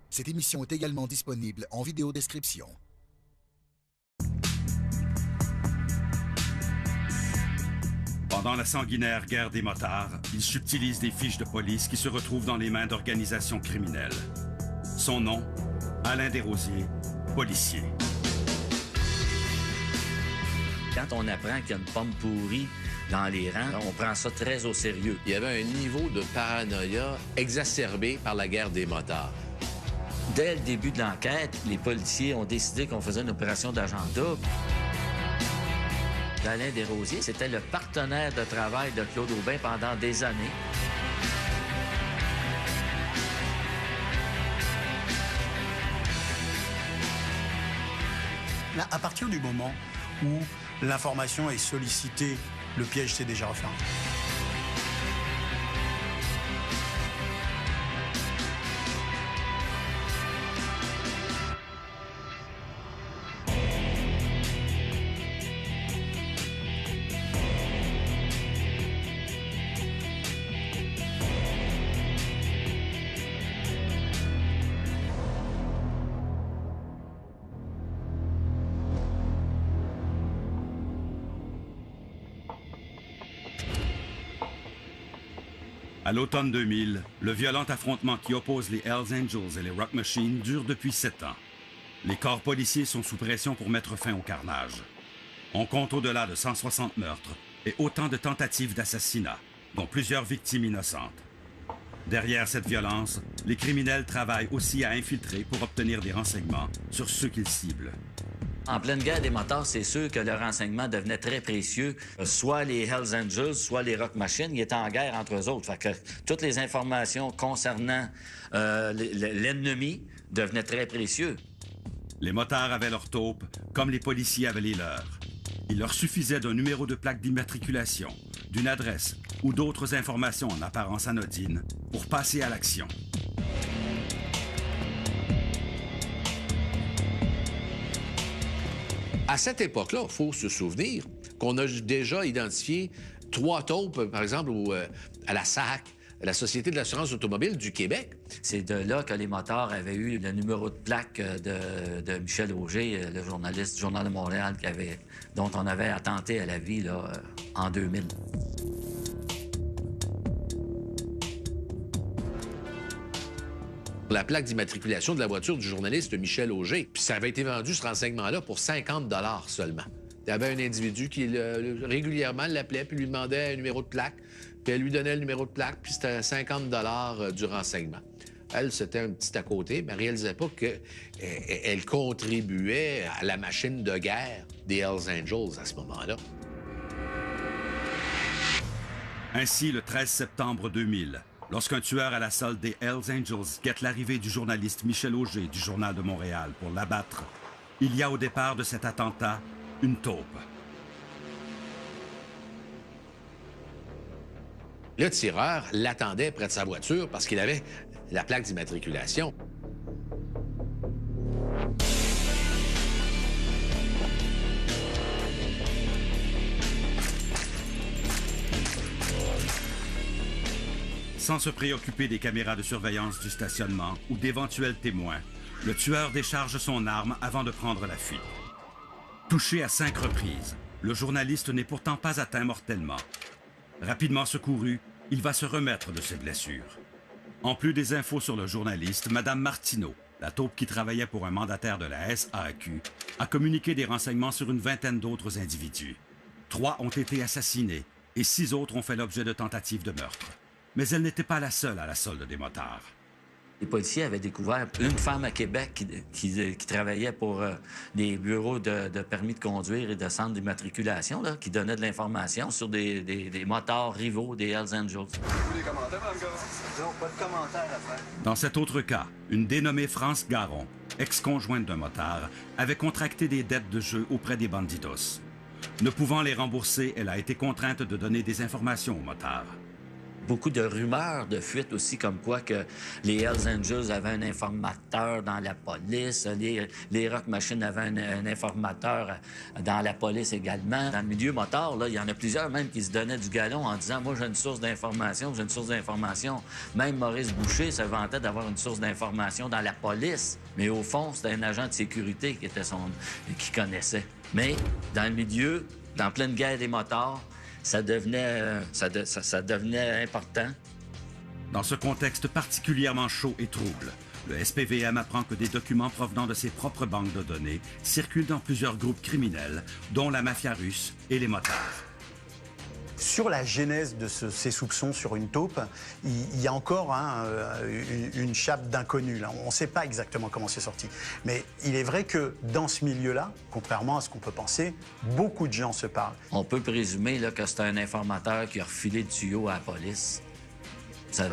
Cette émission est également disponible en vidéodescription. Pendant la sanguinaire guerre des motards, il subtilise des fiches de police qui se retrouvent dans les mains d'organisations criminelles. Son nom, Alain Desrosiers, policier. Quand on apprend qu'il y a une pomme pourrie dans les rangs, on prend ça très au sérieux. Il y avait un niveau de paranoïa exacerbé par la guerre des motards. Dès le début de l'enquête, les policiers ont décidé qu'on faisait une opération d'agent double. Alain Desrosiers, c'était le partenaire de travail de Claude Aubin pendant des années. À partir du moment où l'information est sollicitée, le piège s'est déjà refermé. À l'automne 2000, le violent affrontement qui oppose les Hells Angels et les Rock Machines dure depuis 7 ans. Les corps policiers sont sous pression pour mettre fin au carnage. On compte au-delà de 160 meurtres et autant de tentatives d'assassinat, dont plusieurs victimes innocentes. Derrière cette violence, les criminels travaillent aussi à infiltrer pour obtenir des renseignements sur ceux qu'ils ciblent. En pleine guerre des motards, c'est sûr que le renseignement devenait très précieux. Soit les Hells Angels, soit les Rock Machines, ils étaient en guerre entre eux autres. Fait que toutes les informations concernant l'ennemi devenaient très précieuses. Les motards avaient leurs taupes, comme les policiers avaient les leurs. Il leur suffisait d'un numéro de plaque d'immatriculation, d'une adresse ou d'autres informations en apparence anodines pour passer à l'action. À cette époque-là, il faut se souvenir qu'on a déjà identifié 3 taupes, par exemple, à la SAC, la Société de l'assurance automobile du Québec. C'est de là que les motards avaient eu le numéro de plaque de Michel Auger, le journaliste du Journal de Montréal, dont on avait attenté à la vie là, en 2000. La plaque d'immatriculation de la voiture du journaliste Michel Auger. Puis ça avait été vendu, ce renseignement-là, pour 50 $ seulement. Il y avait un individu qui régulièrement l'appelait puis lui demandait un numéro de plaque. Puis elle lui donnait le numéro de plaque, puis c'était 50 $ du renseignement. Elle, c'était un petit à côté, mais elle ne réalisait pas qu'elle contribuait à la machine de guerre des Hells Angels à ce moment-là. Ainsi, le 13 septembre 2000, lorsqu'un tueur à la solde des Hells Angels guette l'arrivée du journaliste Michel Auger du Journal de Montréal pour l'abattre, il y a au départ de cet attentat une taupe. Le tireur l'attendait près de sa voiture parce qu'il avait la plaque d'immatriculation. Sans se préoccuper des caméras de surveillance du stationnement ou d'éventuels témoins, le tueur décharge son arme avant de prendre la fuite. Touché à 5 reprises, le journaliste n'est pourtant pas atteint mortellement. Rapidement secouru, il va se remettre de ses blessures. En plus des infos sur le journaliste, Mme Martineau, la taupe qui travaillait pour un mandataire de la SAQ, a communiqué des renseignements sur une vingtaine d'autres individus. 3 ont été assassinés et 6 autres ont fait l'objet de tentatives de meurtre. Mais elle n'était pas la seule à la solde des motards. Les policiers avaient découvert une femme à Québec qui travaillait pour des bureaux de permis de conduire et de centres d'immatriculation, qui donnait de l'information sur des motards rivaux des Hells Angels. Des commentaires, mon gars? Non, pas de commentaires à faire. Dans cet autre cas, une dénommée France Garon, ex-conjointe d'un motard, avait contracté des dettes de jeu auprès des bandidos. Ne pouvant les rembourser, elle a été contrainte de donner des informations aux motards. Beaucoup de rumeurs de fuite aussi, comme quoi que les Hells Angels avaient un informateur dans la police, les Rock Machine avaient un informateur dans la police également. Dans le milieu motard, là, il y en a plusieurs même qui se donnaient du galon en disant « Moi, j'ai une source d'information, j'ai une source d'information. » Même Maurice Boucher se vantait d'avoir une source d'information dans la police. Mais au fond, c'était un agent de sécurité qui connaissait. Mais dans le milieu, dans pleine guerre des motards, ça devenait important. Dans ce contexte particulièrement chaud et trouble, le SPVM apprend que des documents provenant de ses propres banques de données circulent dans plusieurs groupes criminels, dont la mafia russe et les motards. Sur la genèse de ces soupçons sur une taupe, il y a encore une chape d'inconnu. On ne sait pas exactement comment c'est sorti. Mais il est vrai que dans ce milieu-là, contrairement à ce qu'on peut penser, beaucoup de gens se parlent. On peut présumer là, que c'est un informateur qui a refilé le tuyau à la police.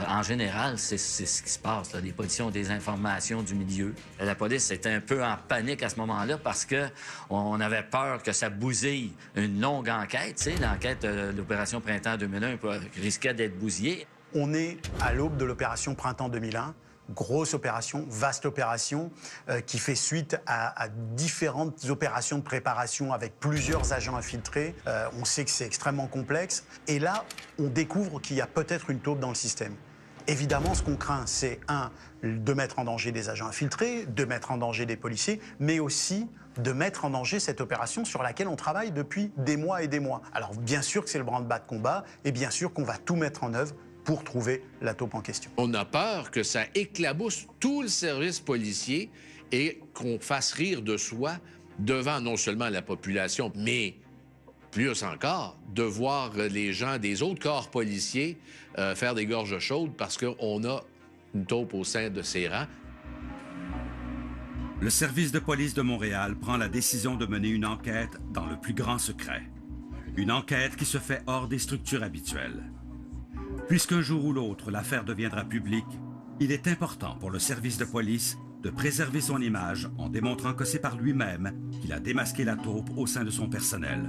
En général, c'est ce qui se passe. Là. Les policiers ont des informations du milieu. La police était un peu en panique à ce moment-là parce qu'on avait peur que ça bousille une longue enquête. Tu sais, l'enquête de l'opération Printemps 2001 risquait d'être bousillée. On est à l'aube de l'opération Printemps 2001. Grosse opération, vaste opération, qui fait suite à différentes opérations de préparation avec plusieurs agents infiltrés. On sait que c'est extrêmement complexe. Et là, on découvre qu'il y a peut-être une taupe dans le système. Évidemment, ce qu'on craint, c'est de mettre en danger des agents infiltrés, de mettre en danger des policiers, mais aussi de mettre en danger cette opération sur laquelle on travaille depuis des mois et des mois. Alors, bien sûr que c'est le branle-bas de combat, et bien sûr qu'on va tout mettre en œuvre pour trouver la taupe en question. On a peur que ça éclabousse tout le service policier et qu'on fasse rire de soi devant non seulement la population, mais plus encore, de voir les gens des autres corps policiers faire des gorges chaudes parce qu'on a une taupe au sein de ses rangs. Le service de police de Montréal prend la décision de mener une enquête dans le plus grand secret. Une enquête qui se fait hors des structures habituelles. Puisqu'un jour ou l'autre, l'affaire deviendra publique, il est important pour le service de police de préserver son image en démontrant que c'est par lui-même qu'il a démasqué la taupe au sein de son personnel.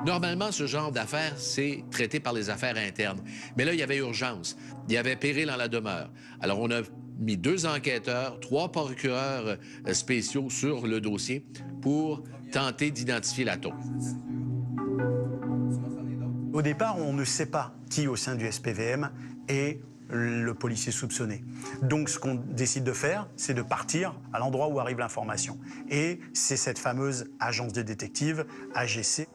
Normalement, ce genre d'affaires, c'est traité par les affaires internes. Mais là, il y avait urgence. Il y avait péril en la demeure. Alors, on a mis 2 enquêteurs, 3 procureurs spéciaux sur le dossier pour tenter d'identifier la taupe. Au départ, on ne sait pas qui au sein du SPVM est le policier soupçonné. Donc ce qu'on décide de faire, c'est de partir à l'endroit où arrive l'information. Et c'est cette fameuse agence de détectives, AGC.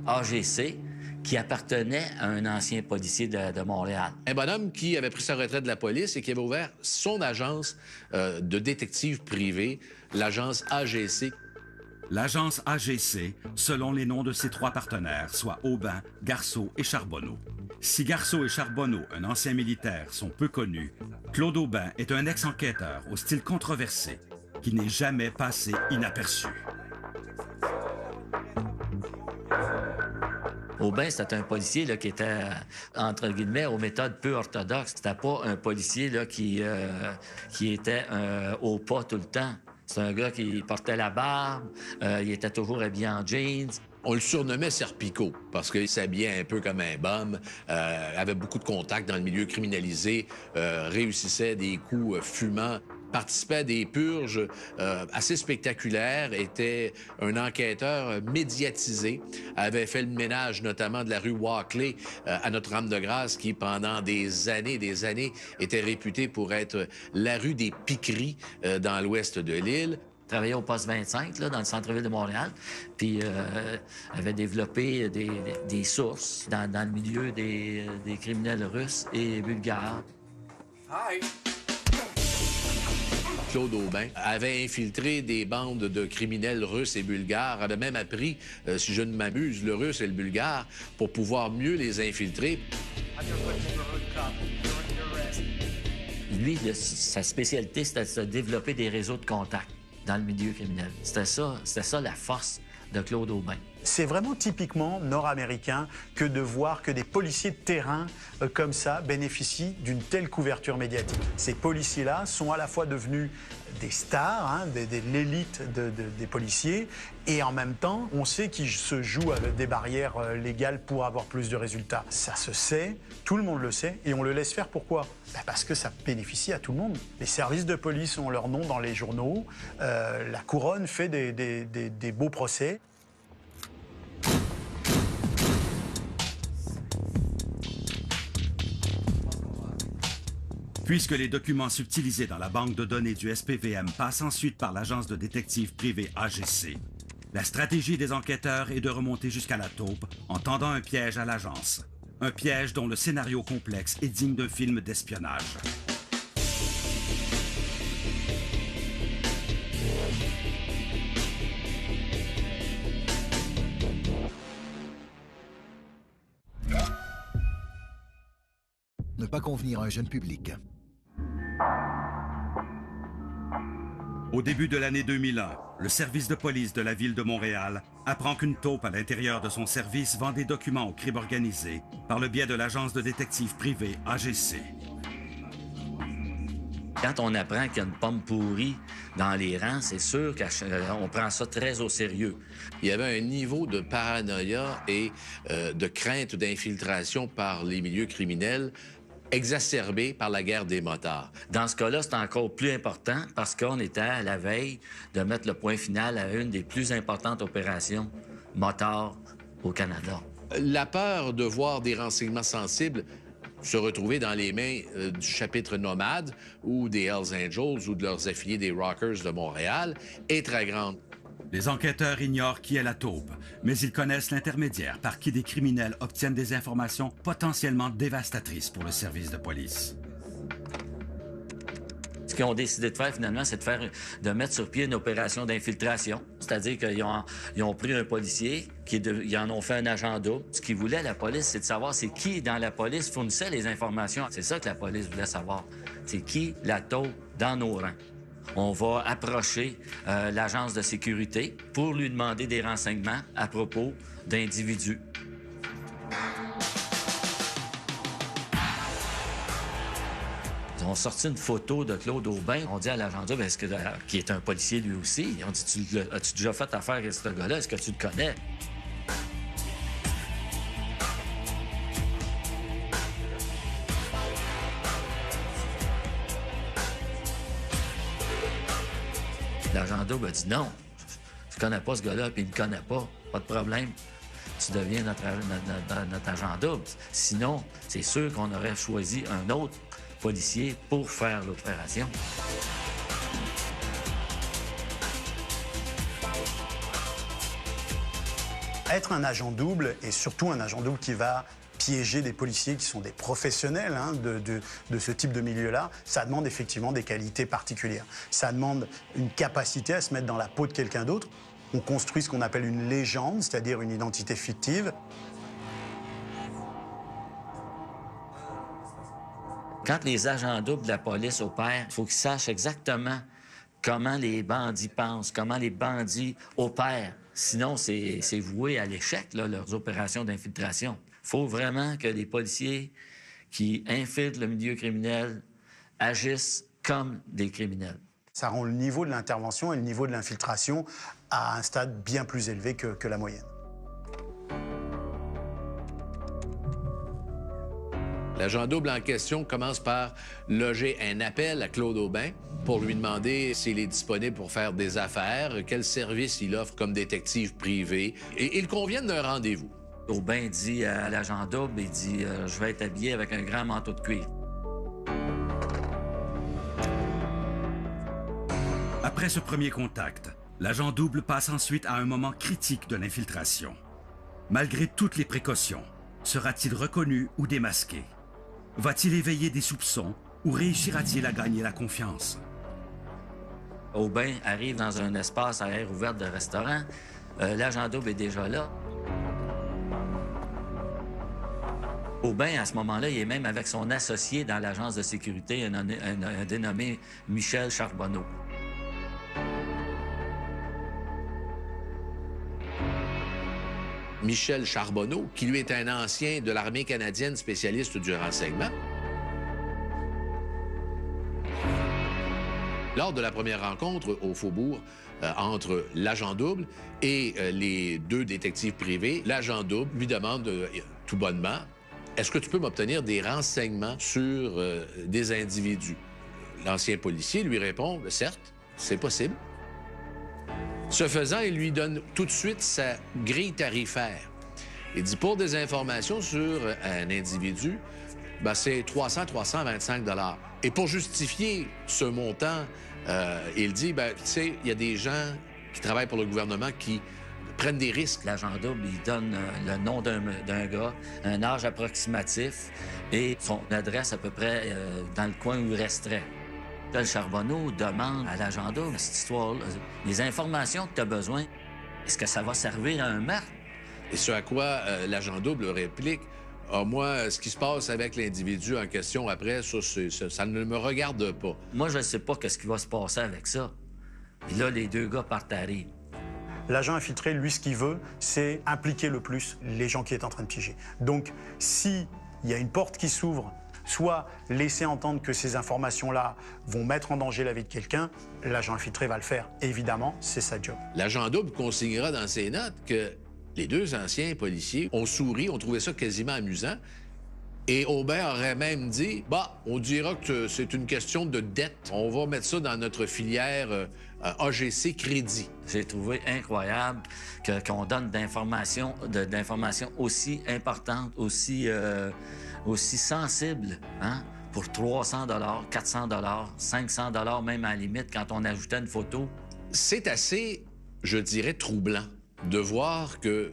AGC, qui appartenait à un ancien policier de Montréal. Un bonhomme qui avait pris sa retraite de la police et qui avait ouvert son agence de détective privé, l'agence AGC. L'agence AGC, selon les noms de ses 3 partenaires, soit Aubin, Garceau et Charbonneau. Si Garceau et Charbonneau, un ancien militaire, sont peu connus, Claude Aubin est un ex-enquêteur au style controversé qui n'est jamais passé inaperçu. Aubin, c'était un policier là, qui était, entre guillemets, aux méthodes peu orthodoxes. C'était pas un policier là, qui était au pas tout le temps. C'est un gars qui portait la barbe, il était toujours habillé en jeans. On le surnommait Serpico parce qu'il s'habillait un peu comme un bum, avait beaucoup de contacts dans le milieu criminalisé, réussissait des coups fumants, participait à des purges assez spectaculaires, était un enquêteur médiatisé, avait fait le ménage notamment de la rue Walkley à Notre-Dame-de-Grâce, qui pendant des années, était réputée pour être la rue des piqueries dans l'ouest de l'île. Travaillait au poste 25, là, dans le centre-ville de Montréal, puis avait développé des sources dans le milieu des criminels russes et bulgares. Hi. Claude Aubin avait infiltré des bandes de criminels russes et bulgares, avait même appris, si je ne m'abuse, le russe et le bulgare pour pouvoir mieux les infiltrer. Lui, sa spécialité, c'était de se développer des réseaux de contacts dans le milieu criminel. C'était ça la force de Claude Aubin. C'est vraiment typiquement nord-américain que de voir que des policiers de terrain comme ça bénéficient d'une telle couverture médiatique. Ces policiers-là sont à la fois devenus des stars, hein, de l'élite des policiers, et en même temps, on sait qu'ils se jouent avec des barrières légales pour avoir plus de résultats. Ça se sait, tout le monde le sait, et on le laisse faire. Pourquoi? Parce que ça bénéficie à tout le monde. Les services de police ont leur nom dans les journaux, la couronne fait des beaux procès. Puisque les documents subtilisés dans la banque de données du SPVM passent ensuite par l'agence de détectives privée AGC, la stratégie des enquêteurs est de remonter jusqu'à la taupe en tendant un piège à l'agence. Un piège dont le scénario complexe est digne d'un film d'espionnage. Ne pas convenir à un jeune public. Au début de l'année 2001, le service de police de la ville de Montréal apprend qu'une taupe à l'intérieur de son service vend des documents au crime organisé par le biais de l'agence de détectives privée AGC. Quand on apprend qu'il y a une pomme pourrie dans les rangs, c'est sûr qu'on prend ça très au sérieux. Il y avait un niveau de paranoïa et de crainte d'infiltration par les milieux criminels exacerbé par la guerre des motards. Dans ce cas-là, c'est encore plus important parce qu'on était à la veille de mettre le point final à une des plus importantes opérations motards au Canada. La peur de voir des renseignements sensibles se retrouver dans les mains du chapitre nomade ou des Hells Angels ou de leurs affiliés des Rockers de Montréal est très grande. Les enquêteurs ignorent qui est la taupe, mais ils connaissent l'intermédiaire par qui des criminels obtiennent des informations potentiellement dévastatrices pour le service de police. Ce qu'ils ont décidé de faire, finalement, c'est de mettre sur pied une opération d'infiltration. C'est-à-dire qu'ils ont pris un policier, ils en ont fait un agent double. Ce qu'ils voulaient, la police, c'est de savoir c'est qui dans la police fournissait les informations. C'est ça que la police voulait savoir. C'est qui la taupe dans nos rangs. On va approcher l'agence de sécurité pour lui demander des renseignements à propos d'individus. Ils ont sorti une photo de Claude Aubin. On dit à l'agent double, qui est un policier lui aussi, on dit, as-tu déjà fait affaire avec ce gars-là? Est-ce que tu le connais? L'agent double a dit non, je connais pas ce gars-là, puis il me connaît pas, pas de problème. Tu deviens notre agent double. Sinon, c'est sûr qu'on aurait choisi un autre policier pour faire l'opération. Être un agent double, et surtout un agent double qui va piéger des policiers qui sont des professionnels de ce type de milieu-là, ça demande effectivement des qualités particulières. Ça demande une capacité à se mettre dans la peau de quelqu'un d'autre. On construit ce qu'on appelle une légende, c'est-à-dire une identité fictive. Quand les agents doubles de la police opèrent, il faut qu'ils sachent exactement comment les bandits pensent, comment les bandits opèrent. Sinon, c'est voué à l'échec, leurs opérations d'infiltration. Il faut vraiment que les policiers qui infiltrent le milieu criminel agissent comme des criminels. Ça rend le niveau de l'intervention et le niveau de l'infiltration à un stade bien plus élevé que la moyenne. L'agent double en question commence par loger un appel à Claude Aubin pour lui demander s'il est disponible pour faire des affaires, quel service il offre comme détective privé, et ils conviennent d'un rendez-vous. Aubin dit à l'agent double, il dit « Je vais être habillé avec un grand manteau de cuir ». Après ce premier contact, l'agent double passe ensuite à un moment critique de l'infiltration. Malgré toutes les précautions, sera-t-il reconnu ou démasqué? Va-t-il éveiller des soupçons ou réussira-t-il à gagner la confiance? Aubin arrive dans un espace à air ouverte de restaurant. L'agent double est déjà là. Aubin, à ce moment-là, il est même avec son associé dans l'agence de sécurité, un dénommé Michel Charbonneau. Michel Charbonneau, qui lui est un ancien de l'armée canadienne spécialiste du renseignement. Lors de la première rencontre au Faubourg entre l'agent double et les deux détectives privés, l'agent double lui demande tout bonnement, « Est-ce que tu peux m'obtenir des renseignements sur des individus? » L'ancien policier lui répond, « Certes, c'est possible. » Ce faisant, il lui donne tout de suite sa grille tarifaire. Il dit, pour des informations sur un individu, ben, c'est 325 $. Et pour justifier ce montant, il dit, ben, tu sais, il y a des gens qui travaillent pour le gouvernement qui prennent des risques. L'agent double, il donne le nom d'un gars, un âge approximatif et son adresse à peu près dans le coin où il resterait. Le Charbonneau demande à l'agent double, cette histoire-là, les informations que tu as besoin, est-ce que ça va servir à un meurtre? Et ce à quoi l'agent double réplique, ah, moi, ce qui se passe avec l'individu en question après, ça ne me regarde pas. Moi, je ne sais pas ce qui va se passer avec ça. Puis là, les deux gars partent à rire. L'agent infiltré, lui, ce qu'il veut, c'est impliquer le plus les gens qui est en train de piéger. Donc, s'il y a une porte qui s'ouvre, soit laisser entendre que ces informations-là vont mettre en danger la vie de quelqu'un, l'agent infiltré va le faire. Évidemment, c'est sa job. L'agent double consignera dans ses notes que les deux anciens policiers ont souri, ont trouvé ça quasiment amusant. Et Aubin aurait même dit, bah, on dira que c'est une question de dette. On va mettre ça dans notre filière AGC Crédit. J'ai trouvé incroyable qu'on donne d'informations aussi importantes, aussi sensibles, hein, pour 300 $, 400 $, 500 $ même à la limite quand on ajoutait une photo. C'est assez, je dirais, troublant de voir que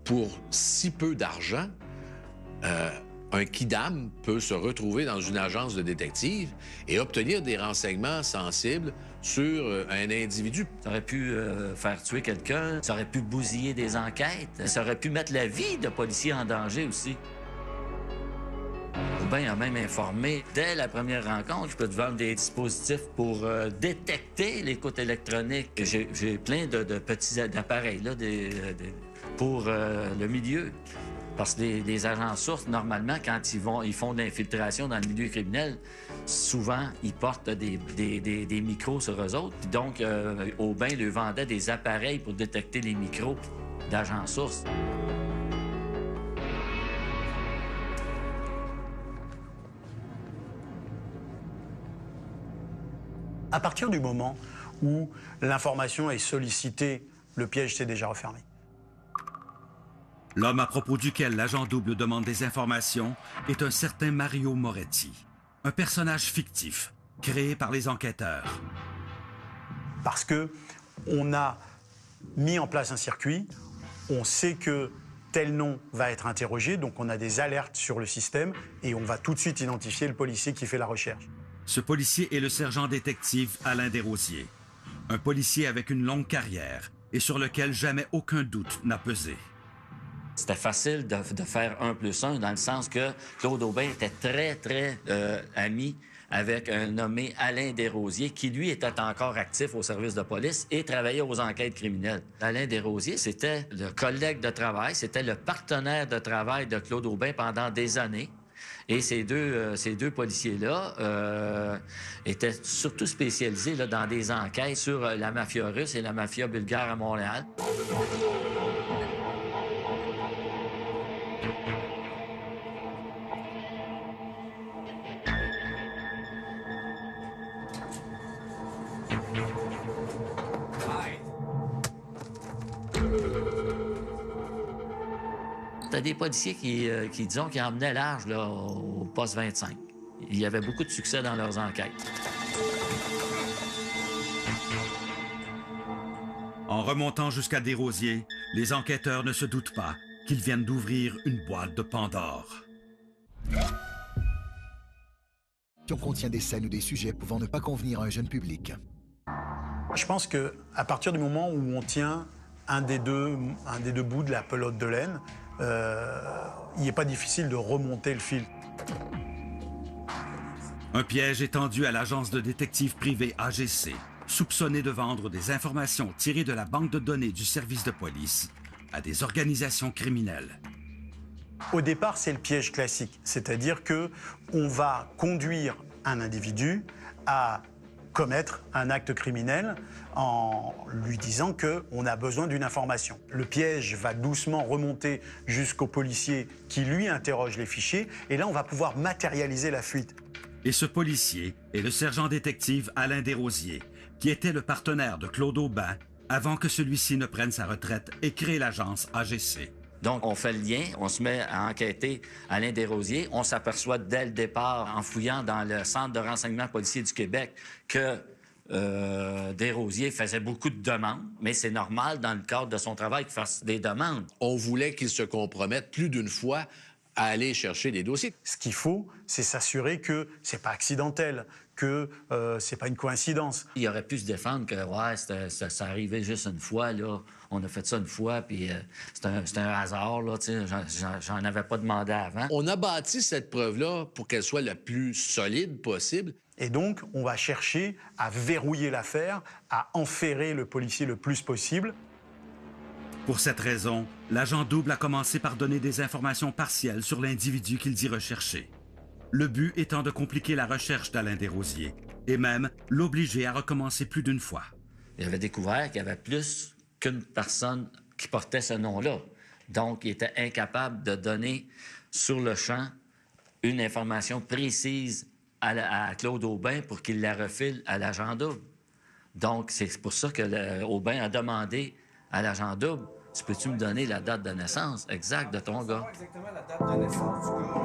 pour si peu d'argent, un kidam peut se retrouver dans une agence de détective et obtenir des renseignements sensibles sur un individu. Ça aurait pu faire tuer quelqu'un, ça aurait pu bousiller des enquêtes, ça aurait pu mettre la vie de policiers en danger aussi. Aubin a même informé, dès la première rencontre, je peux te vendre des dispositifs pour détecter l'écoute électronique. J'ai plein de petits appareils là, pour le milieu. Parce que les agents sources, normalement, quand ils font de l'infiltration dans le milieu criminel, souvent, ils portent des micros sur eux autres. Puis donc, Aubin lui vendait des appareils pour détecter les micros d'agents sources. À partir du moment où l'information est sollicitée, le piège s'est déjà refermé. L'homme à propos duquel l'agent double demande des informations est un certain Mario Moretti, un personnage fictif créé par les enquêteurs. Parce que on a mis en place un circuit, on sait que tel nom va être interrogé, donc on a des alertes sur le système et on va tout de suite identifier le policier qui fait la recherche. Ce policier est le sergent détective Alain Desrosiers, un policier avec une longue carrière et sur lequel jamais aucun doute n'a pesé. C'était facile de faire 1+1 dans le sens que Claude Aubin était très ami avec un nommé Alain Desrosiers qui, lui, était encore actif au service de police et travaillait aux enquêtes criminelles. Alain Desrosiers, c'était le collègue de travail, c'était le partenaire de travail de Claude Aubin pendant des années. Et ces deux policiers-là étaient surtout spécialisés là, dans des enquêtes sur la mafia russe et la mafia bulgare à Montréal. T'as des policiers qui disons, qui emmenaient large là, au poste 25. Il y avait beaucoup de succès dans leurs enquêtes. En remontant jusqu'à Desrosiers, les enquêteurs ne se doutent pas qu'ils viennent d'ouvrir une boîte de Pandore. On contient des scènes ou des sujets pouvant ne pas convenir à un jeune public. Je pense qu'à partir du moment où on tient un des deux bouts de la pelote de laine, il n'est pas difficile de remonter le fil. Un piège est tendu à l'agence de détectives privée AGC, soupçonnée de vendre des informations tirées de la banque de données du service de police à des organisations criminelles. Au départ, c'est le piège classique, c'est-à-dire que on va conduire un individu à commettre un acte criminel en lui disant qu'on a besoin d'une information. Le piège va doucement remonter jusqu'au policier qui, lui, interroge les fichiers, et là, on va pouvoir matérialiser la fuite. Et ce policier est le sergent détective Alain Desrosiers, qui était le partenaire de Claude Aubin avant que celui-ci ne prenne sa retraite et crée l'agence AGC. Donc, on fait le lien, on se met à enquêter Alain Desrosiers. On s'aperçoit dès le départ, en fouillant dans le Centre de renseignement policier du Québec, que Desrosiers faisait beaucoup de demandes, mais c'est normal dans le cadre de son travail qu'il fasse des demandes. On voulait qu'il se compromette plus d'une fois à aller chercher des dossiers. Ce qu'il faut, c'est s'assurer que c'est pas accidentel, que c'est pas une coïncidence. Il aurait pu se défendre que ouais, ça arrivait juste une fois, là. On a fait ça une fois, puis c'est un hasard, là, tu sais, j'en avais pas demandé avant. On a bâti cette preuve-là pour qu'elle soit la plus solide possible. Et donc, on va chercher à verrouiller l'affaire, à enferrer le policier le plus possible. Pour cette raison, l'agent double a commencé par donner des informations partielles sur l'individu qu'il dit rechercher. Le but étant de compliquer la recherche d'Alain Desrosiers et même l'obliger à recommencer plus d'une fois. Il avait découvert qu'il y avait plus qu'une personne qui portait ce nom-là. Donc, il était incapable de donner sur le champ une information précise à Claude Aubin pour qu'il la refile à l'agent double. Donc, c'est pour ça que Aubin a demandé à l'agent double, « Tu peux-tu me donner la date de naissance exacte de ton gars? » Exactement la date de naissance du gars.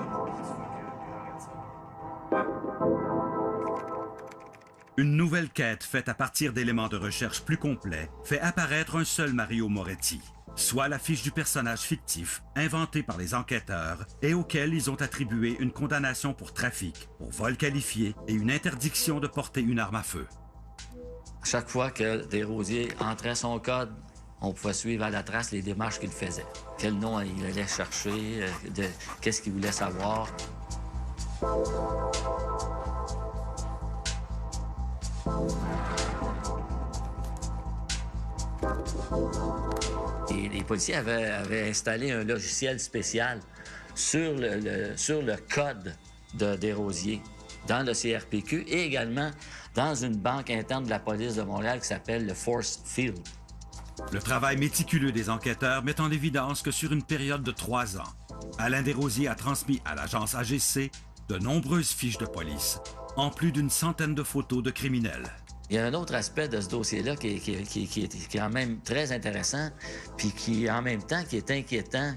Une nouvelle quête faite à partir d'éléments de recherche plus complets fait apparaître un seul Mario Moretti, soit la fiche du personnage fictif inventé par les enquêteurs et auquel ils ont attribué une condamnation pour trafic, pour vol qualifié et une interdiction de porter une arme à feu. Chaque fois que Desrosiers entrait son code, on pouvait suivre à la trace les démarches qu'il faisait. Quel nom il allait chercher, qu'est-ce qu'il voulait savoir. Et les policiers avaient installé un logiciel spécial sur le code de Desrosiers dans le CRPQ et également dans une banque interne de la police de Montréal qui s'appelle le Force Field. Le travail méticuleux des enquêteurs met en évidence que sur une période de 3 ans, Alain Desrosiers a transmis à l'agence AGC de nombreuses fiches de police, en plus d'une centaine de photos de criminels. Il y a un autre aspect de ce dossier-là qui est quand même très intéressant, puis qui, en même temps, qui est inquiétant,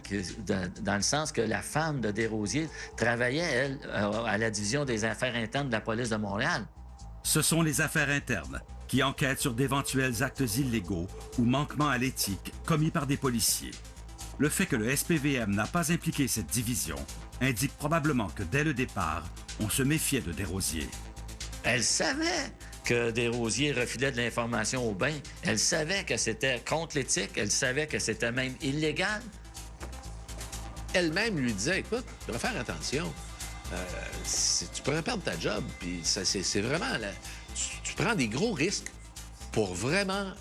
dans le sens que la femme de Desrosiers travaillait, elle, à la division des affaires internes de la police de Montréal. Ce sont les affaires internes qui enquêtent sur d'éventuels actes illégaux ou manquements à l'éthique commis par des policiers. Le fait que le SPVM n'a pas impliqué cette division indique probablement que dès le départ, on se méfiait de Desrosiers. Elle savait que Desrosiers refilait de l'information au bain. Elle savait que c'était contre l'éthique. Elle savait que c'était même illégal. Elle-même lui disait, écoute, tu devrais faire attention. Tu pourrais perdre ta job. Puis c'est vraiment... Tu prends des gros risques pour vraiment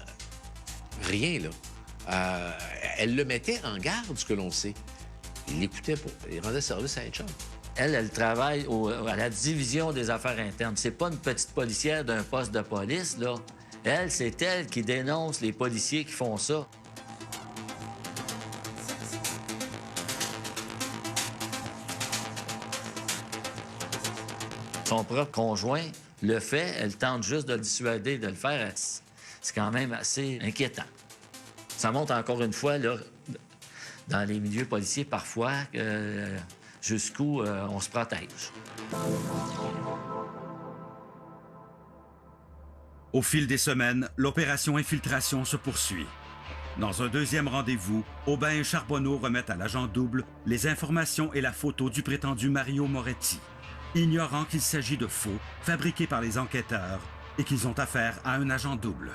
rien, là. Elle le mettait en garde, ce que l'on sait. Il l'écoutait pas. Il rendait service à un chum. Elle travaille à la division des affaires internes. C'est pas une petite policière d'un poste de police, là. Elle, c'est elle qui dénonce les policiers qui font ça. Son propre conjoint le fait, elle tente juste de le dissuader de le faire. C'est quand même assez inquiétant. Ça montre encore une fois, là, dans les milieux policiers, parfois, jusqu'où on se protège. Au fil des semaines, l'opération infiltration se poursuit. Dans un deuxième rendez-vous, Aubin et Charbonneau remettent à l'agent double les informations et la photo du prétendu Mario Moretti, ignorant qu'il s'agit de faux fabriqués par les enquêteurs et qu'ils ont affaire à un agent double.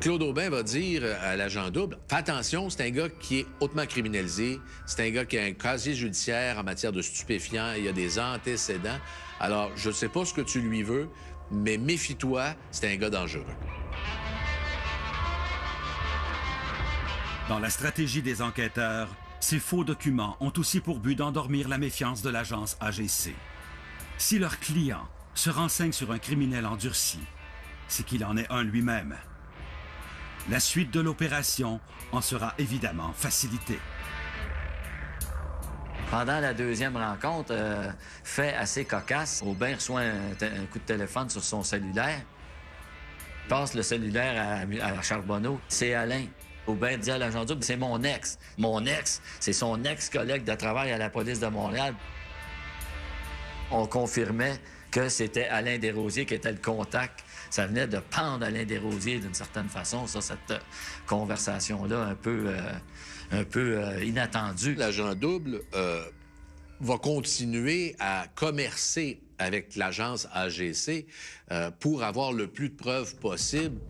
Claude Aubin va dire à l'agent double, fais attention, c'est un gars qui est hautement criminalisé, c'est un gars qui a un casier judiciaire en matière de stupéfiants, il y a des antécédents. Alors, je ne sais pas ce que tu lui veux, mais méfie-toi, c'est un gars dangereux. Dans la stratégie des enquêteurs, ces faux documents ont aussi pour but d'endormir la méfiance de l'agence AGC. Si leur client se renseigne sur un criminel endurci, c'est qu'il en est un lui-même. La suite de l'opération en sera évidemment facilitée. Pendant la deuxième rencontre, fait assez cocasse, Aubin reçoit un coup de téléphone sur son cellulaire. Il passe le cellulaire à Charbonneau. C'est Alain. Aubin dit à l'agent double, c'est mon ex. Mon ex, c'est son ex-collègue de travail à la police de Montréal. On confirmait que c'était Alain Desrosiers qui était le contact. Ça venait de pendre Alain Desrosiers d'une certaine façon, ça, cette conversation-là un peu inattendue. L'agent double va continuer à commercer avec l'agence AGC pour avoir le plus de preuves possible.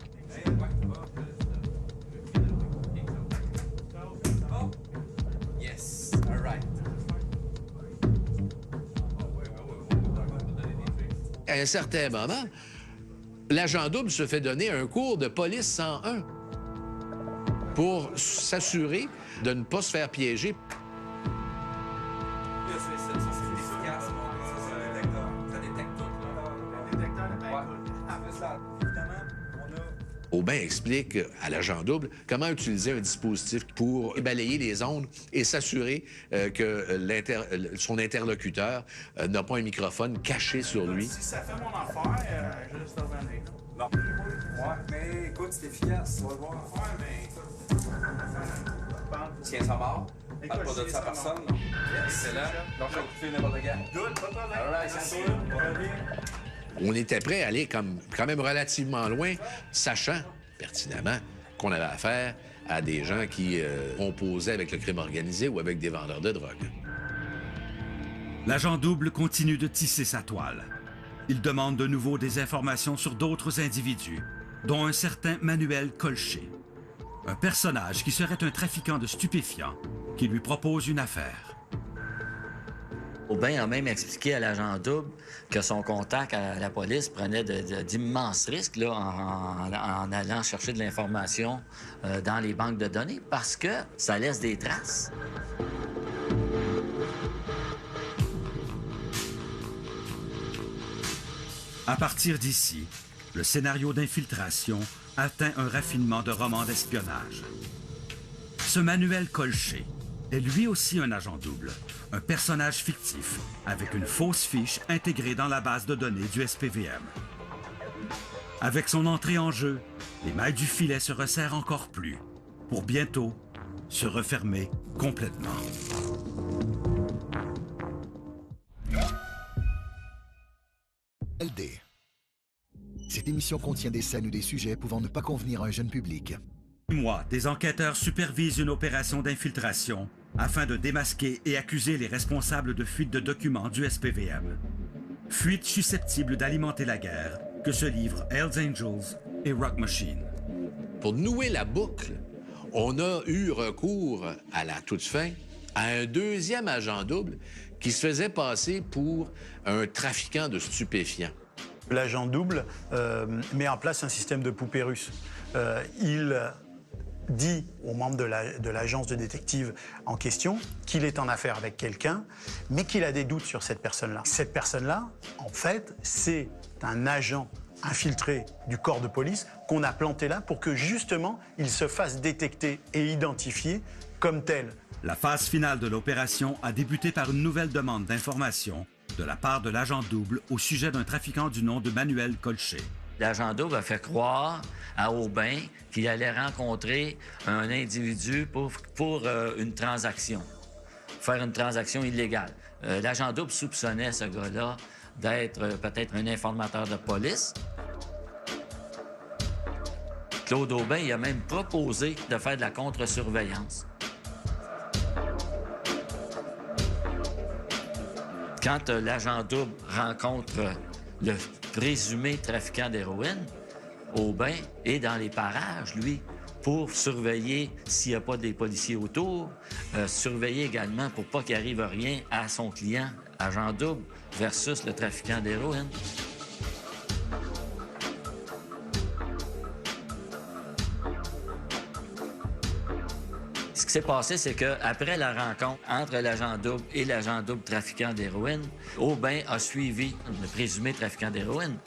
Yes, all right. À un certain moment, l'agent double se fait donner un cours de police 101 pour s'assurer de ne pas se faire piéger. Aubin explique à l'agent double comment utiliser un dispositif pour balayer les ondes et s'assurer que son interlocuteur n'a pas un microphone caché sur lui. Si ça fait mon affaire, je laisse te revenir. Non. Ouais, mais écoute, c'est efficace. On va le voir. Ouais, mais... Tiens, ça mort. Parle pas de ça à personne. Excellent. Donc, je vais écouter n'importe quand. Good, pas de problème. All right, c'est sûr. On était prêt à aller quand même relativement loin, sachant pertinemment qu'on avait affaire à des gens qui composaient avec le crime organisé ou avec des vendeurs de drogue. L'agent double continue de tisser sa toile. Il demande de nouveau des informations sur d'autres individus, dont un certain Manuel Colcher, un personnage qui serait un trafiquant de stupéfiants qui lui propose une affaire. Aubin a même expliqué à l'agent double que son contact à la police prenait d'immenses risques là, en allant chercher de l'information dans les banques de données parce que ça laisse des traces. À partir d'ici, le scénario d'infiltration atteint un raffinement de roman d'espionnage. Ce Manuel Colcher est lui aussi un agent double, un personnage fictif avec une fausse fiche intégrée dans la base de données du SPVM. Avec son entrée en jeu, les mailles du filet se resserrent encore plus, pour bientôt se refermer complètement. LD. Cette émission contient des scènes ou des sujets pouvant ne pas convenir à un jeune public. Moi, des enquêteurs supervisent une opération d'infiltration afin de démasquer et accuser les responsables de fuite de documents du SPVM. Fuite susceptible d'alimenter la guerre que se livrent Hells Angels et Rock Machine. Pour nouer la boucle, on a eu recours à la toute fin à un deuxième agent double qui se faisait passer pour un trafiquant de stupéfiants. L'agent double met en place un système de poupée russe. Il dit aux membres de l'agence de détective en question qu'il est en affaire avec quelqu'un, mais qu'il a des doutes sur cette personne-là. Cette personne-là, en fait, c'est un agent infiltré du corps de police qu'on a planté là pour que, justement, il se fasse détecter et identifier comme tel. La phase finale de l'opération a débuté par une nouvelle demande d'information de la part de l'agent double au sujet d'un trafiquant du nom de Manuel Colcher. L'agent double a fait croire à Aubin qu'il allait rencontrer un individu pour une transaction, faire une transaction illégale. L'agent double soupçonnait ce gars-là d'être peut-être un informateur de police. Claude Aubin il a même proposé de faire de la contre-surveillance. Quand l'agent double rencontre le présumé trafiquant d'héroïne, Aubin est dans les parages, lui, pour surveiller s'il n'y a pas des policiers autour, surveiller également pour pas qu'il arrive rien à son client, agent double, versus le trafiquant d'héroïne. qui s'est passé, c'est qu'après la rencontre entre l'agent double et l'agent double trafiquant d'héroïne, Aubin a suivi le présumé trafiquant d'héroïne.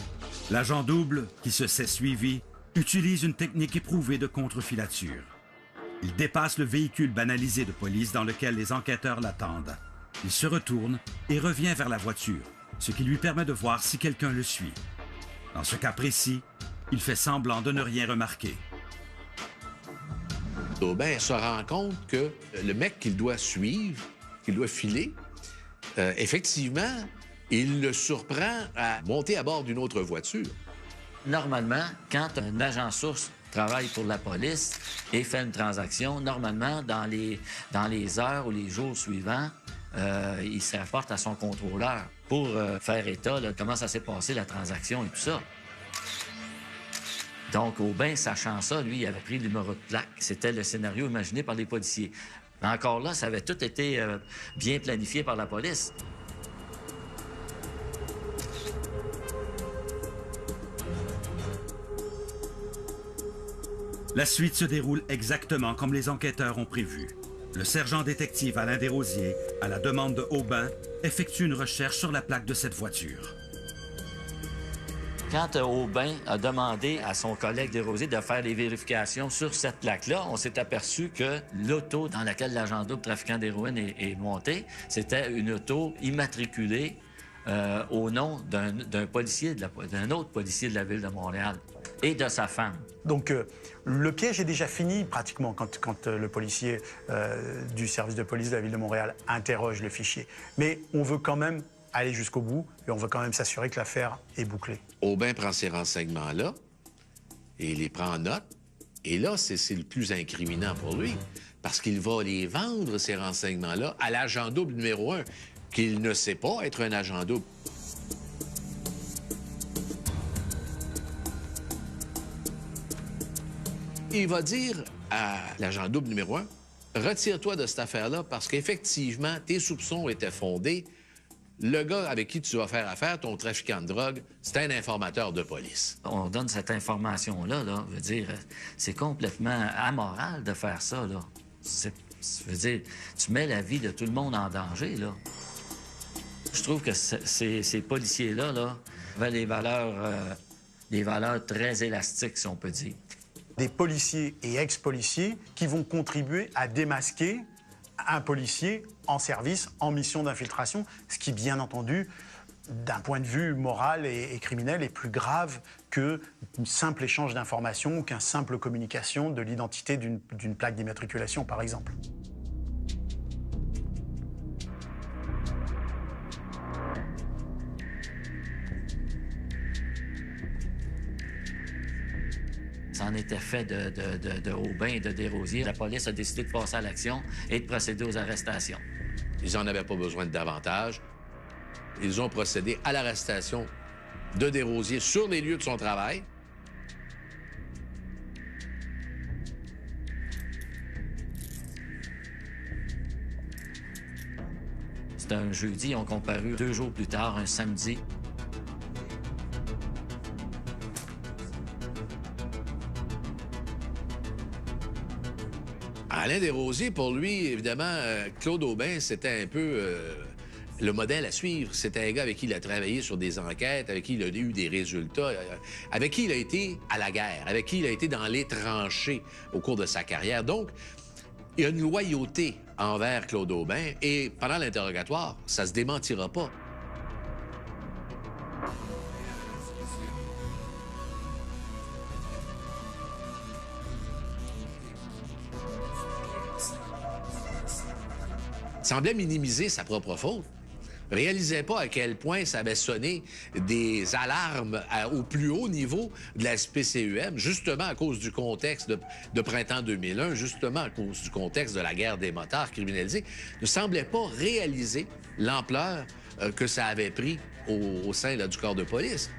L'agent double, qui se sait suivi, utilise une technique éprouvée de contre-filature. Il dépasse le véhicule banalisé de police dans lequel les enquêteurs l'attendent. Il se retourne et revient vers la voiture, ce qui lui permet de voir si quelqu'un le suit. Dans ce cas précis, il fait semblant de ne rien remarquer. Aubin se rend compte que le mec qu'il doit suivre, qu'il doit filer, effectivement, il le surprend à monter à bord d'une autre voiture. Normalement, quand un agent source travaille pour la police et fait une transaction, normalement, dans les heures ou les jours suivants, il se rapporte à son contrôleur pour faire état de comment ça s'est passé, la transaction et tout ça. Donc, Aubin, sachant ça, lui, il avait pris le numéro de plaque. C'était le scénario imaginé par les policiers. Mais encore là, ça avait tout été bien planifié par la police. La suite se déroule exactement comme les enquêteurs ont prévu. Le sergent détective Alain Desrosiers, à la demande de Aubin, effectue une recherche sur la plaque de cette voiture. Quand Aubin a demandé à son collègue Desrosiers de faire les vérifications sur cette plaque-là, on s'est aperçu que l'auto dans laquelle l'agent double trafiquant d'héroïne est monté, c'était une auto immatriculée au nom d'un autre policier de la Ville de Montréal et de sa femme. Donc, le piège est déjà fini pratiquement quand le policier du service de police de la Ville de Montréal interroge le fichier. Mais on veut quand même aller jusqu'au bout et on veut quand même s'assurer que l'affaire est bouclée. Aubin prend ces renseignements-là et les prend en note. Et là, c'est le plus incriminant pour lui, parce qu'il va les vendre, ces renseignements-là, à l'agent double numéro 1, qu'il ne sait pas être un agent double. Il va dire à l'agent double numéro 1, « Retire-toi de cette affaire-là parce qu'effectivement, tes soupçons étaient fondés. Le gars avec qui tu vas faire affaire, ton trafiquant de drogue, c'est un informateur de police. » On donne cette information-là, veut dire, c'est complètement amoral de faire ça, là. Veut dire, tu mets la vie de tout le monde en danger, là. Je trouve que ces policiers-là, avaient des valeurs très élastiques, si on peut dire. Des policiers et ex-policiers qui vont contribuer à démasquer un policier en service, en mission d'infiltration, ce qui, bien entendu, d'un point de vue moral et criminel, est plus grave qu'un simple échange d'informations ou qu'une simple communication de l'identité d'une plaque d'immatriculation, par exemple. Ça en était fait de Aubin et de Desrosiers. La police a décidé de passer à l'action et de procéder aux arrestations. Ils n'en avaient pas besoin de davantage. Ils ont procédé à l'arrestation de Desrosiers sur les lieux de son travail. C'était un jeudi, ils ont comparu 2 jours plus tard, un samedi. Alain Desrosiers, pour lui, évidemment, Claude Aubin, c'était un peu le modèle à suivre. C'était un gars avec qui il a travaillé sur des enquêtes, avec qui il a eu des résultats, avec qui il a été à la guerre, avec qui il a été dans les tranchées au cours de sa carrière. Donc, il y a une loyauté envers Claude Aubin et pendant l'interrogatoire, ça se démentira pas. Semblait minimiser sa propre faute. Réalisait pas à quel point ça avait sonné des alarmes au plus haut niveau de la SPCUM, justement à cause du contexte de printemps 2001, justement à cause du contexte de la guerre des motards criminalisés, ne semblait pas réaliser l'ampleur que ça avait pris au sein du corps de police.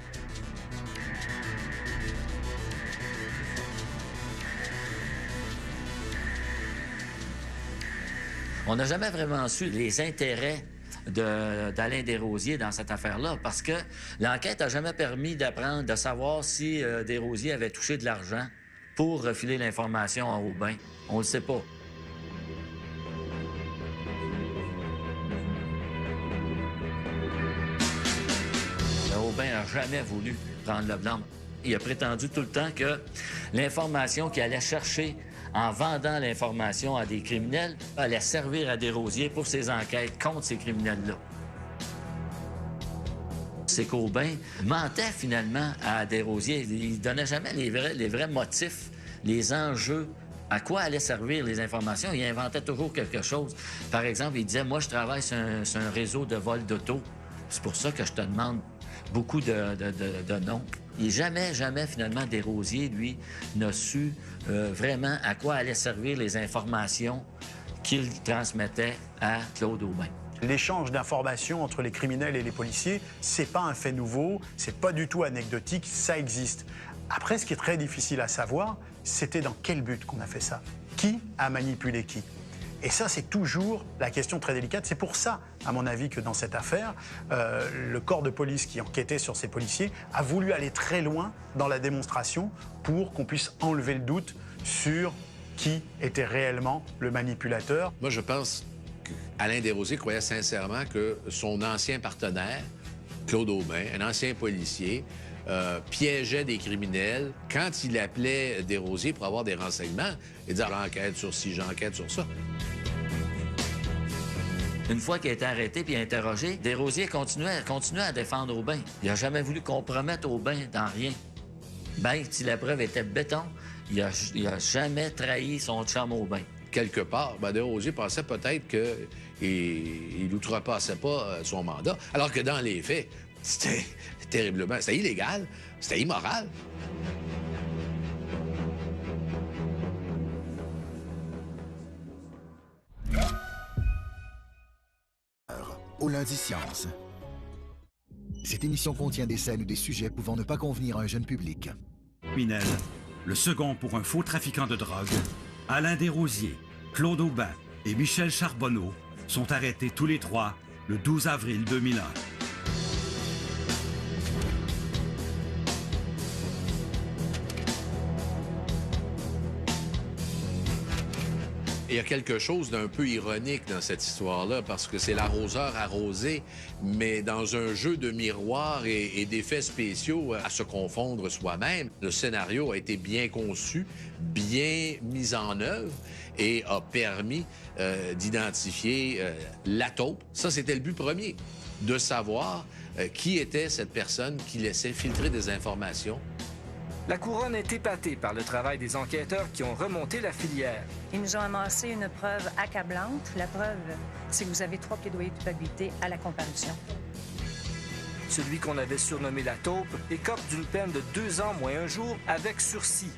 On n'a jamais vraiment su les intérêts d'Alain Desrosiers dans cette affaire-là, parce que l'enquête n'a jamais permis d'apprendre, de savoir si Desrosiers avait touché de l'argent pour refiler l'information à Aubin. On ne le sait pas. n'a jamais voulu prendre le blâme. Il a prétendu tout le temps que l'information qu'il allait chercher en vendant l'information à des criminels allait servir à Desrosiers pour ses enquêtes contre ces criminels-là. C'est qu'Aubin mentait finalement à Desrosiers. Il ne donnait jamais les vrais motifs, les enjeux, à quoi allaient servir les informations. Il inventait toujours quelque chose. Par exemple, il disait, moi, je travaille sur un réseau de vol d'auto. C'est pour ça que je te demande beaucoup de noms. Et jamais, finalement, Desrosiers, lui, n'a su vraiment à quoi allaient servir les informations qu'il transmettait à Claude Aubin. L'échange d'informations entre les criminels et les policiers, c'est pas un fait nouveau, c'est pas du tout anecdotique, ça existe. Après, ce qui est très difficile à savoir, c'était dans quel but qu'on a fait ça. Qui a manipulé qui? Et ça, c'est toujours la question très délicate. C'est pour ça, à mon avis, que dans cette affaire, le corps de police qui enquêtait sur ces policiers a voulu aller très loin dans la démonstration pour qu'on puisse enlever le doute sur qui était réellement le manipulateur. Moi, je pense qu'Alain Desrosiers croyait sincèrement que son ancien partenaire, Claude Aubin, un ancien policier, piégeait des criminels. Quand il appelait Desrosiers pour avoir des renseignements, il disait « j'enquête sur ci, j'enquête sur ça ». Une fois qu'il a été arrêté puis interrogé, Desrosiers continuait à défendre Aubin. Il n'a jamais voulu compromettre Aubin dans rien. Ben, si la preuve était béton, il a jamais trahi son chum Aubin. Quelque part, Desrosiers pensait peut-être qu'il outrepassait pas son mandat, alors que dans les faits, c'était terriblement... C'était illégal, c'était immoral. Au lundi Science. Cette émission contient des scènes ou des sujets pouvant ne pas convenir à un jeune public. Criminel, le second pour un faux trafiquant de drogue, Alain Desrosiers, Claude Aubin et Michel Charbonneau sont arrêtés tous les trois le 12 avril 2001. Il y a quelque chose d'un peu ironique dans cette histoire-là, parce que c'est l'arroseur arrosé, mais dans un jeu de miroirs et d'effets spéciaux à se confondre soi-même. Le scénario a été bien conçu, bien mis en œuvre et a permis d'identifier la taupe. Ça, c'était le but premier, de savoir qui était cette personne qui laissait filtrer des informations. La couronne est épatée par le travail des enquêteurs qui ont remonté la filière. Ils nous ont amassé une preuve accablante. La preuve, c'est que vous avez 3 plaidoyers de culpabilité à la comparution. Celui qu'on avait surnommé la taupe écope d'une peine de 2 ans moins 1 jour avec sursis.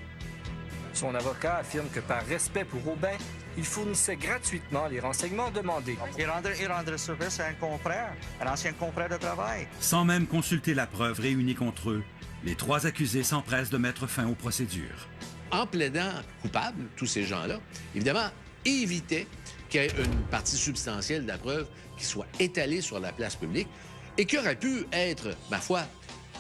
Son avocat affirme que par respect pour Aubin, il fournissait gratuitement les renseignements demandés. Il rendrait service à un confrère, un ancien confrère de travail. Sans même consulter la preuve réunie contre eux, les 3 accusés s'empressent de mettre fin aux procédures. En plaidant coupable, tous ces gens-là, évidemment, évitaient qu'il y ait une partie substantielle de la preuve qui soit étalée sur la place publique et qui aurait pu être, ma foi,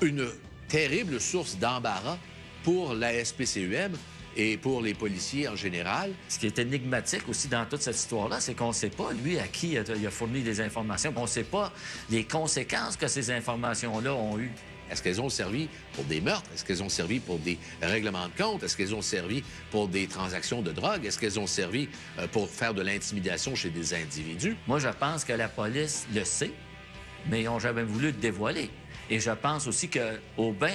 une terrible source d'embarras pour la SPCUM et pour les policiers en général. Ce qui est énigmatique aussi dans toute cette histoire-là, c'est qu'on ne sait pas, lui, à qui il a fourni des informations. On ne sait pas les conséquences que ces informations-là ont eues. Est-ce qu'elles ont servi pour des meurtres? Est-ce qu'elles ont servi pour des règlements de compte? Est-ce qu'elles ont servi pour des transactions de drogue? Est-ce qu'elles ont servi pour faire de l'intimidation chez des individus? Moi, je pense que la police le sait, mais ils n'ont jamais voulu le dévoiler. Et je pense aussi que Aubin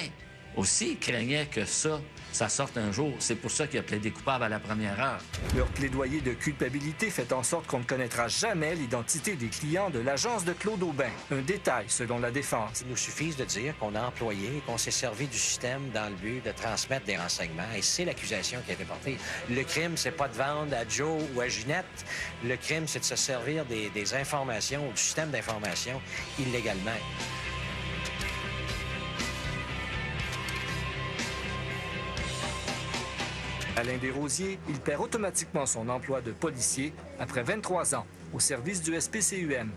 aussi craignait que ça sorte un jour. C'est pour ça qu'il a plaidé coupable à la première heure. Leur plaidoyer de culpabilité fait en sorte qu'on ne connaîtra jamais l'identité des clients de l'agence de Claude Aubin. Un détail, selon la défense. Il nous suffit de dire qu'on a employé et qu'on s'est servi du système dans le but de transmettre des renseignements. Et c'est l'accusation qui a été portée. Le crime, c'est pas de vendre à Joe ou à Ginette. Le crime, c'est de se servir des informations, du système d'information illégalement. Alain Desrosiers, il perd automatiquement son emploi de policier après 23 ans au service du SPCUM.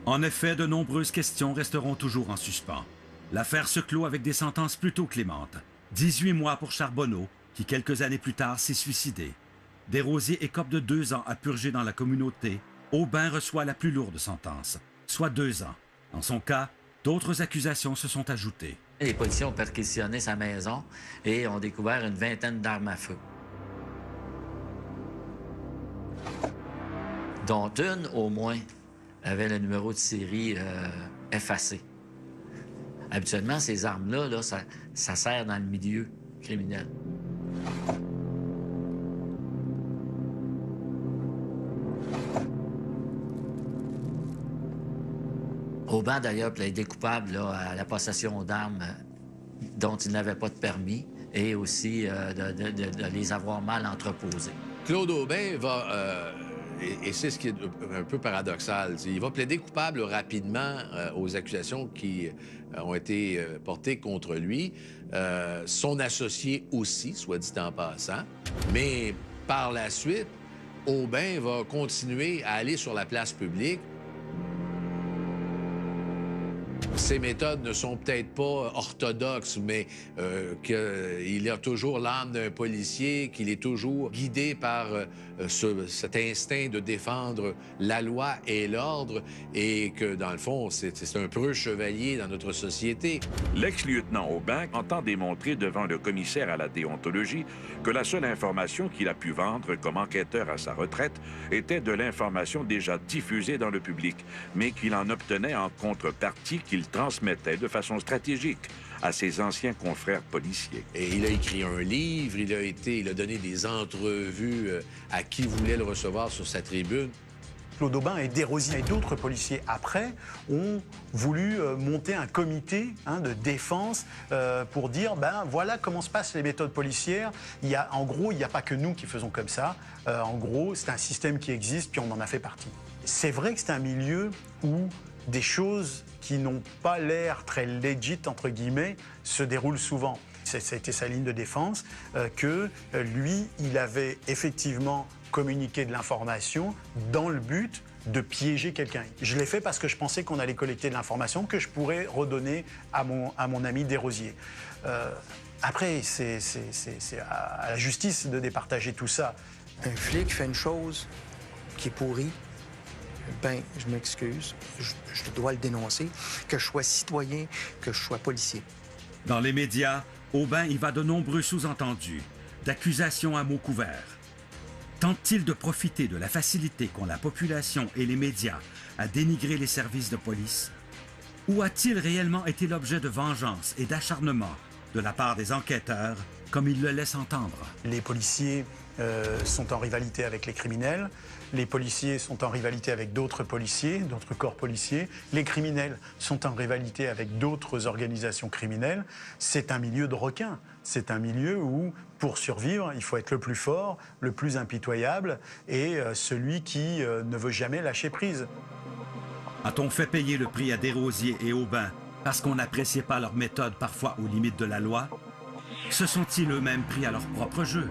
En effet, de nombreuses questions resteront toujours en suspens. L'affaire se clôt avec des sentences plutôt clémentes. 18 mois pour Charbonneau, qui quelques années plus tard s'est suicidé. Desrosiers écope de 2 ans à purger dans la communauté. Aubin reçoit la plus lourde sentence, soit 2 ans. Dans son cas, D'autres accusations se sont ajoutées. Les policiers ont perquisitionné sa maison et ont découvert une vingtaine d'armes à feu, dont une, au moins, avait le numéro de série effacé. Habituellement, ces armes-là, là, ça sert dans le milieu criminel. Aubin, d'ailleurs, plaidait coupable là, à la possession d'armes dont il n'avait pas de permis et aussi de les avoir mal entreposées. Claude Aubin va, et c'est ce qui est un peu paradoxal, il va plaider coupable rapidement aux accusations qui ont été portées contre lui. Son associé aussi, soit dit en passant. Mais par la suite, Aubin va continuer à aller sur la place publique. Ses méthodes ne sont peut-être pas orthodoxes, mais qu'il a toujours l'âme d'un policier, qu'il est toujours guidé par cet instinct de défendre la loi et l'ordre, et que, dans le fond, c'est un preux chevalier dans notre société. L'ex-lieutenant Aubin entend démontrer devant le commissaire à la déontologie que la seule information qu'il a pu vendre comme enquêteur à sa retraite était de l'information déjà diffusée dans le public, mais qu'il en obtenait en contrepartie qu'il transmettait de façon stratégique à ses anciens confrères policiers. Et il a écrit un livre, il a donné des entrevues à qui voulait le recevoir sur sa tribune. Claude Aubin et Desrosiers et d'autres policiers après ont voulu monter un comité de défense pour dire voilà comment se passent les méthodes policières. En gros, il n'y a pas que nous qui faisons comme ça. En gros, c'est un système qui existe, puis on en a fait partie. C'est vrai que c'est un milieu où des choses qui n'ont pas l'air très legit, entre guillemets, se déroulent souvent. Ça a été sa ligne de défense, que lui, il avait effectivement communiqué de l'information dans le but de piéger quelqu'un. Je l'ai fait parce que je pensais qu'on allait collecter de l'information que je pourrais redonner à mon ami Desrosiers. Après, c'est à la justice de départager tout ça. Un flic fait une chose qui est pourrie, ben, je m'excuse, je dois le dénoncer, que je sois citoyen, que je sois policier. Dans les médias, Aubin y va de nombreux sous-entendus, d'accusations à mots couverts. Tente-t-il de profiter de la facilité qu'ont la population et les médias à dénigrer les services de police? Ou a-t-il réellement été l'objet de vengeance et d'acharnement de la part des enquêteurs, comme il le laisse entendre? Les policiers sont en rivalité avec les criminels. Les policiers sont en rivalité avec d'autres policiers, d'autres corps policiers. Les criminels sont en rivalité avec d'autres organisations criminelles. C'est un milieu de requins. C'est un milieu où, pour survivre, il faut être le plus fort, le plus impitoyable et celui qui ne veut jamais lâcher prise. A-t-on fait payer le prix à Desrosiers et Aubin parce qu'on n'appréciait pas leur méthode parfois aux limites de la loi? Se sont-ils eux-mêmes pris à leur propre jeu?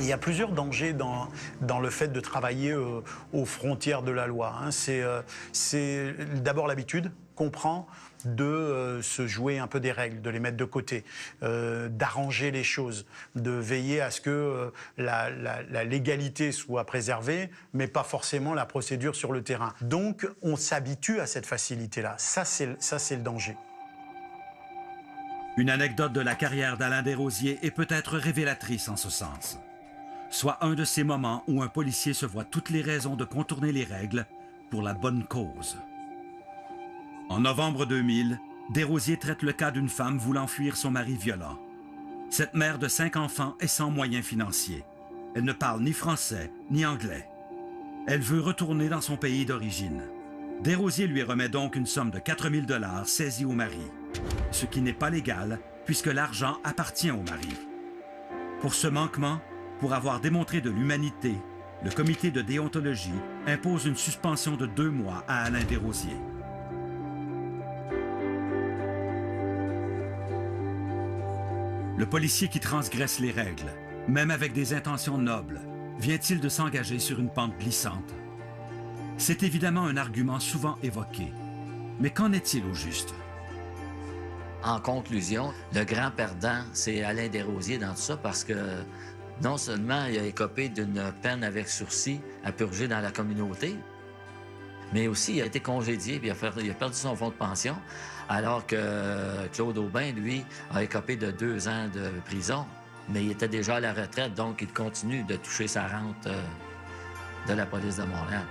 Il y a plusieurs dangers dans le fait de travailler aux frontières de la loi. C'est d'abord l'habitude qu'on prend de se jouer un peu des règles, de les mettre de côté, d'arranger les choses, de veiller à ce que la légalité soit préservée, mais pas forcément la procédure sur le terrain. Donc, on s'habitue à cette facilité-là. Ça, c'est le danger. Une anecdote de la carrière d'Alain Desrosiers est peut-être révélatrice en ce sens. Soit un de ces moments où un policier se voit toutes les raisons de contourner les règles pour la bonne cause. En novembre 2000, Desrosiers traite le cas d'une femme voulant fuir son mari violent. Cette mère de 5 enfants est sans moyens financiers. Elle ne parle ni français ni anglais. Elle veut retourner dans son pays d'origine. Desrosiers lui remet donc une somme de 4 000 $ saisie au mari, ce qui n'est pas légal puisque l'argent appartient au mari. Pour ce manquement, pour avoir démontré de l'humanité, le comité de déontologie impose une suspension de 2 mois à Alain Desrosiers. Le policier qui transgresse les règles, même avec des intentions nobles, vient-il de s'engager sur une pente glissante? C'est évidemment un argument souvent évoqué. Mais qu'en est-il au juste? En conclusion, le grand perdant, c'est Alain Desrosiers dans tout ça parce que non seulement il a écopé d'une peine avec sursis à purger dans la communauté, Mais aussi, il a été congédié, puis il a perdu son fonds de pension, alors que Claude Aubin, lui, a écopé de 2 ans de prison. Mais il était déjà à la retraite, donc il continue de toucher sa rente de la police de Montréal.